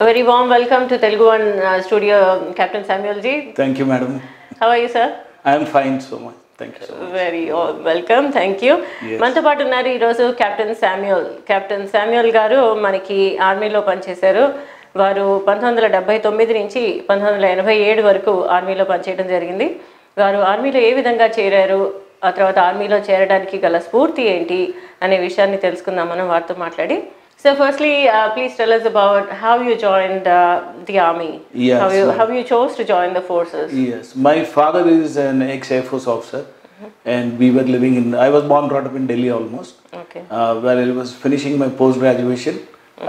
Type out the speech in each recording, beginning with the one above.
A very warm welcome to Telugu One studio, Captain Samuel ji. Thank you, madam. How are you, sir? I am fine so much. Thank you so much. Very welcome. Thank you. మనతో పాటు ఉన్నారు ఈరోజు captain Samuel. Captain Samuel గారు మనకి ఆర్మీలో పనిచేశారు. వారు 1979 నుంచి 1987 వరకు ఆర్మీలో పనిచేయడం జరిగింది. వారు ఆర్మీలో ఏ విధంగా చేరారు, ఆ తర్వాత ఆర్మీలో చేరడానికి గల స్ఫూర్తి ఏంటి అనే విషయాన్ని తెలుసుకుందాం మనం వారితో మాట్లాడి. So firstly, please tell us about how you joined the army. Yes. How you chose to join the forces. Yes, my father is an ex-Air Force officer, and we were living in. I was born brought up in Delhi almost. Okay. While I was finishing my post-graduation,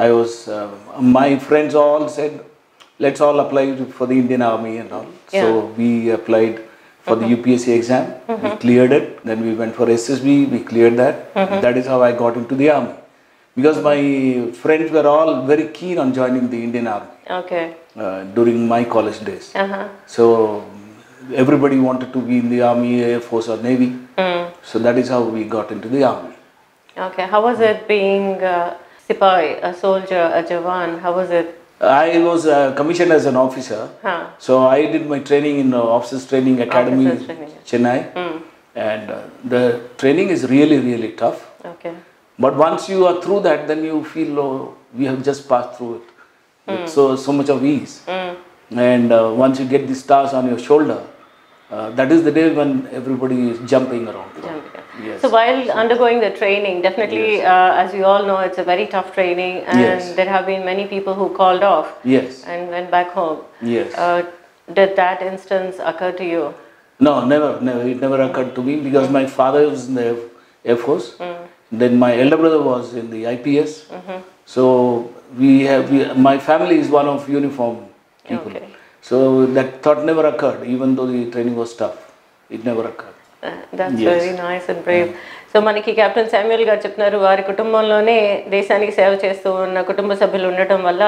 I was. My friends all said, "Let's all apply for the Indian Army and all." Yeah. So we applied for the UPSC exam. We cleared it. Then we went for SSB. We cleared that. That is how I got into the army. Because my friends were all very keen on joining the Indian Army. Okay. During my college days. So everybody wanted to be in the Army, Air Force or Navy. So that is how we got into the Army. Okay. How was it being Sipahi, a soldier, a Jawan? How was it? I was commissioned as an officer. So I did my training in Officers Training Academy, Officers Training. Chennai. And the training is really, really tough. Okay. But once you are through that, then you feel, oh, we have just passed through it with so much of ease. And once you get the stars on your shoulder, that is the day when everybody is jumping around. Yes. So while undergoing the training, definitely, as we all know, it's a very tough training, and there have been many people who called off and went back home. Yes. Did that instance occur to you? No, never. It never occurred to me because my father was in the Air Force. Then my elder brother was in the IPS. So my family is one of uniform people. Okay. So that thought never occurred, even though the training was tough. It never occurred. That's very nice and brave. So మనకి captain Samuel గారు చెప్తున్నారు, వారి కుటుంబంలోనే దేశానికి సేవ చేస్తూ ఉన్న కుటుంబ సభ్యులు ఉండటం వల్ల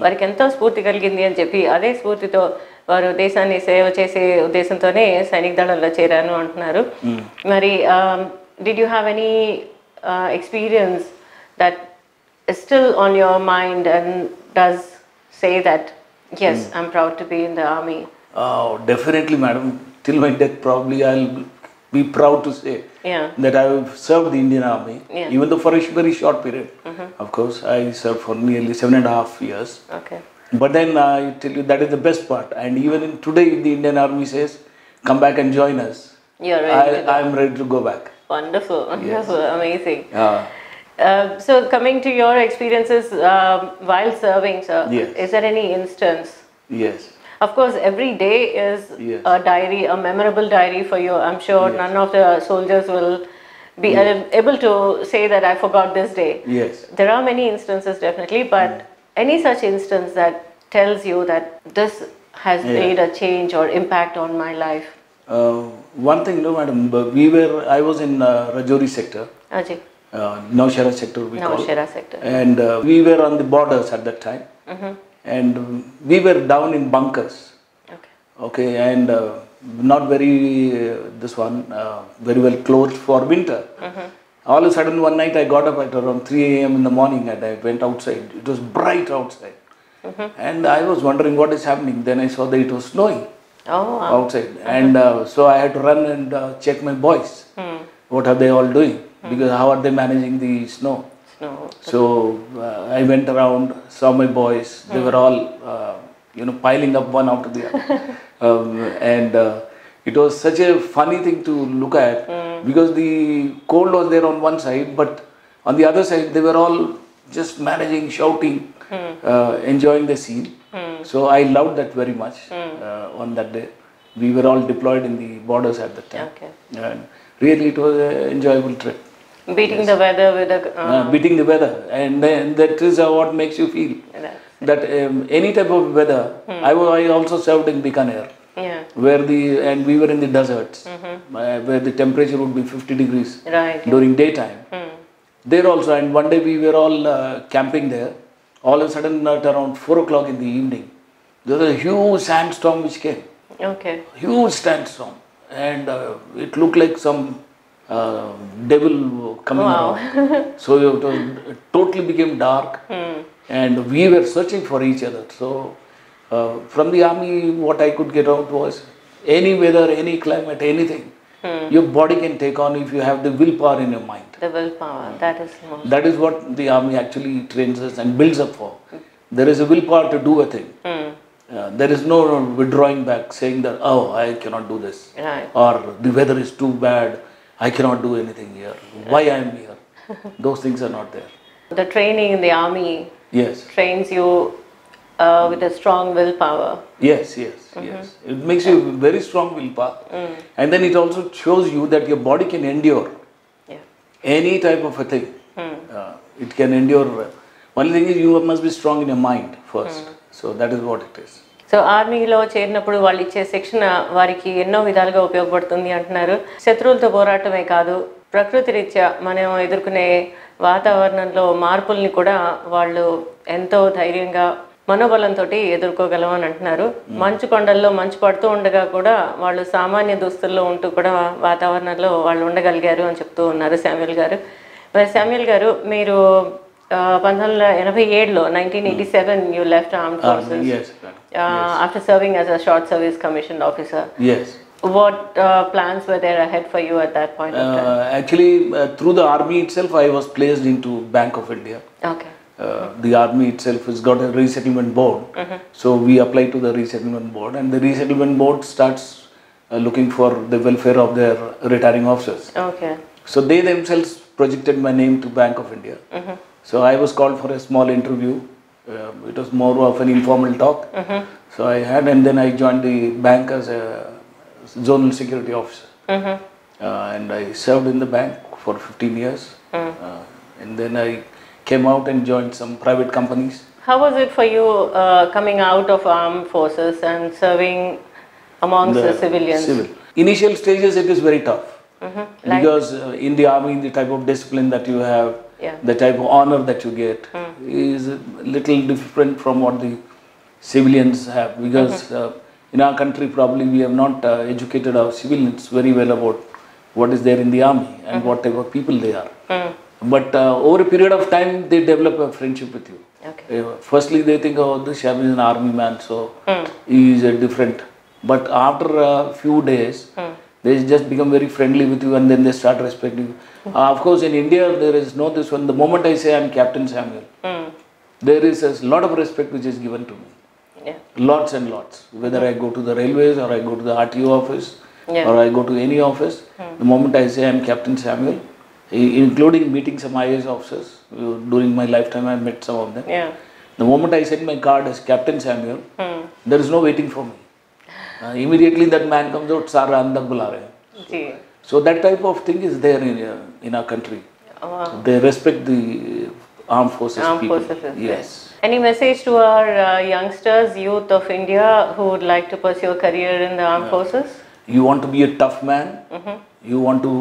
వారికి ఎంతో స్ఫూర్తి కలిగింది అని చెప్పి, అదే స్ఫూర్తితో వారు దేశాన్ని సేవ చేసే ఉద్దేశంతోనే సైనిక దళంలో చేరాను అంటున్నారు. మరి did you have any experience that is still on your mind and does say that yes, I'm proud to be in the army? Oh, definitely, madam. Till my death, probably I'll be proud to say that I have served the Indian Army, even though for a very short period. Of course, I served for nearly 7.5 years. Okay. But then I tell you, that is the best part. And even today, if the Indian Army says, "Come back and join us," you're ready to go. I'm ready to go back. Wonderful, amazing. So coming to your experiences while serving, sir, is there any instance? Yes. Of course, every day is a diary, a memorable diary for you. I'm sure none of the soldiers will be able to say that I forgot this day. Yes. There are many instances, definitely, but any such instance that tells you that this has made a change or impact on my life? One thing, no, madam. I was in Rajouri sector. Ajay. Naushera sector we call. Naushera sector. And we were on the borders at that time. And we were down in bunkers. Okay, and not very very well clothed for winter. All of a sudden one night I got up at around 3 a.m. in the morning and I went outside. It was bright outside. And I was wondering what is happening. Then I saw that it was snowing. Outside. And so I had to run and check my boys. What are they all doing? Because how are they managing the snow? So I went around, saw my boys. They were all, piling up one after the other. And it was such a funny thing to look at because the cold was there on one side, but on the other side they were all just managing, shouting, enjoying the scene. So I loved that very much on that day. We were all deployed in the borders at that time. And really it was an enjoyable trip. Beating the weather with a... beating the weather. And then that is what makes you feel. That any type of weather. I also served in Bikaner. And we were in the deserts. Where the temperature would be 50 degrees during daytime. There also, and one day we were all camping there. All of a sudden at around 4 o'clock in the evening, there was a huge sandstorm which came. Okay. Huge sandstorm. And it looked like some devil coming around. So it totally became dark. and we were searching for each other. So from the army, what I could get out was any weather, any climate, anything. Your body can take on if you have the willpower in your mind. The willpower, that is most. That is what the army actually trains us and builds up for. There is a willpower to do a thing. There is no withdrawing back saying that, oh, I cannot do this. Right. Or the weather is too bad, I cannot do anything here. Why I am here? Those things are not there. The training in the army Yes. trains you with a strong willpower. Yes. It makes you very strong willpower. And then it also shows you that your body can endure Yeah. any type of a thing. It can endure. Only thing is you must be strong in your mind first. So that is what it is. So ఆర్మీలో చేరినప్పుడు వాళ్ళు ఇచ్చే శిక్షణ వారికి ఎన్నో విధాలుగా ఉపయోగపడుతుంది అంటున్నారు. శత్రువులతో పోరాటమే కాదు, ప్రకృతి రీత్యా మనం ఎదుర్కొనే వాతావరణంలో మార్పుల్ని కూడా వాళ్ళు ఎంతో ధైర్యంగా మనోబలంతో ఎదుర్కోగలం అని అంటున్నారు. మంచు కొండల్లో మంచు పడుతూ ఉండగా కూడా వాళ్ళు సామాన్య దుస్తుల్లో ఉంటూ కూడా వాతావరణంలో వాళ్ళు ఉండగలిగారు అని చెప్తూ ఉన్నారు శామ్యూల్ గారు. మరి శామ్యూల్ గారు, మీరు 1987లో 1987 you left armed forces. Yes. After serving as a short service commissioned officer. Yes. What plans were there ahead for you at that point of time? Actually, through the army itself, I was placed into Bank of India. Okay. The army itself has got a resettlement board. So we apply to the resettlement board, and the resettlement board starts looking for the welfare of their retiring officers. Okay. So they themselves projected my name to Bank of India. So I was called for a small interview. It was more of an informal talk. So I had, and then I joined the bank as a zonal security officer. And I served in the bank for 15 years. And then I came out and joined some private companies. How was it for you coming out of armed forces and serving amongst the civilians? Civil. Initial stages it is very tough. Because in the army, the type of discipline that you have, the type of honor that you get is a little different from what the civilians have. Because in our country, probably we have not educated our civilians very well about what is there in the army and what type of people they are. But over a period of time, they develop a friendship with you. Okay. Firstly, they think, oh, this Shami is an army man, so he is a different. But after a few days, they just become very friendly with you, and then they start respecting you. Of course, in India, there is no this one. The moment I say I am Captain Samuel, there is a lot of respect which is given to me. Yeah. Lots and lots. Whether I go to the railways or I go to the RTO office or I go to any office, the moment I say I am Captain Samuel, including meeting some IAS officers, during my lifetime I met some of them. Yeah. The moment I send my card as Captain Samuel, there is no waiting for me. Immediately that man comes out, Sara andar bula rahe hain. So that type of thing is there in our country. Wow. They respect the armed forces people. Yes. Any message to our youngsters, youth of India who would like to pursue a career in the armed forces? You want to be a tough man, you want to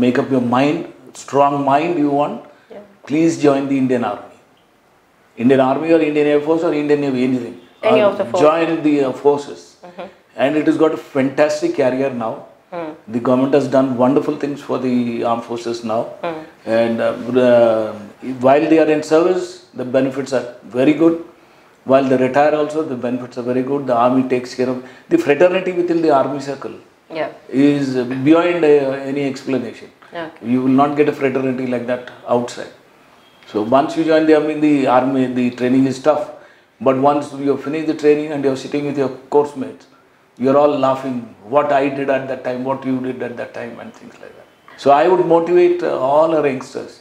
make up your mind, strong mind you want, please join the Indian Army. Indian Army or Indian Air Force or Indian Navy, anything. Any of the forces. Join the forces. And it has got a fantastic career now. The government has done wonderful things for the armed forces now. And while they are in service, the benefits are very good. While they retire also, the benefits are very good. The army takes care of the fraternity within the army circle. Is beyond any explanation. Okay. You will not get a fraternity like that outside. So once you join the army, the training is tough. But once you have finished the training and you are sitting with your course mates, you are all laughing what I did at that time, what you did at that time, and things like that. So I would motivate all our youngsters.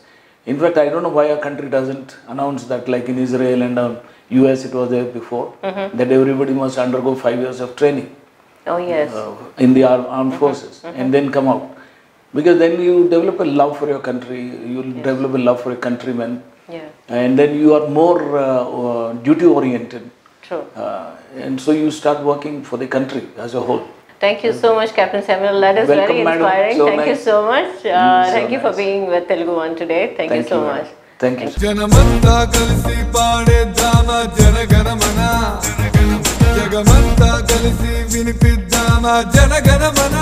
In fact, I don't know why our country doesn't announce that, like in Israel and US it was there before, that everybody must undergo 5 years of training. Oh yes. In the armed forces and then come out. Because then you develop a love for your country, you will develop a love for your countrymen. And then you are more duty oriented. True. And so you start working for the country as a whole. Thank you so much, Captain Samuel. That is Welcome, very madam. inspiring. So thank you nice. so much. Thank you for nice. being with Telugu One today. Thank you so madam. much. Thank you. జనమంతా కలిసి పాడేద్దామా జనగణమన జగమంతా కలిసి వినిపిద్దామా జనగణమన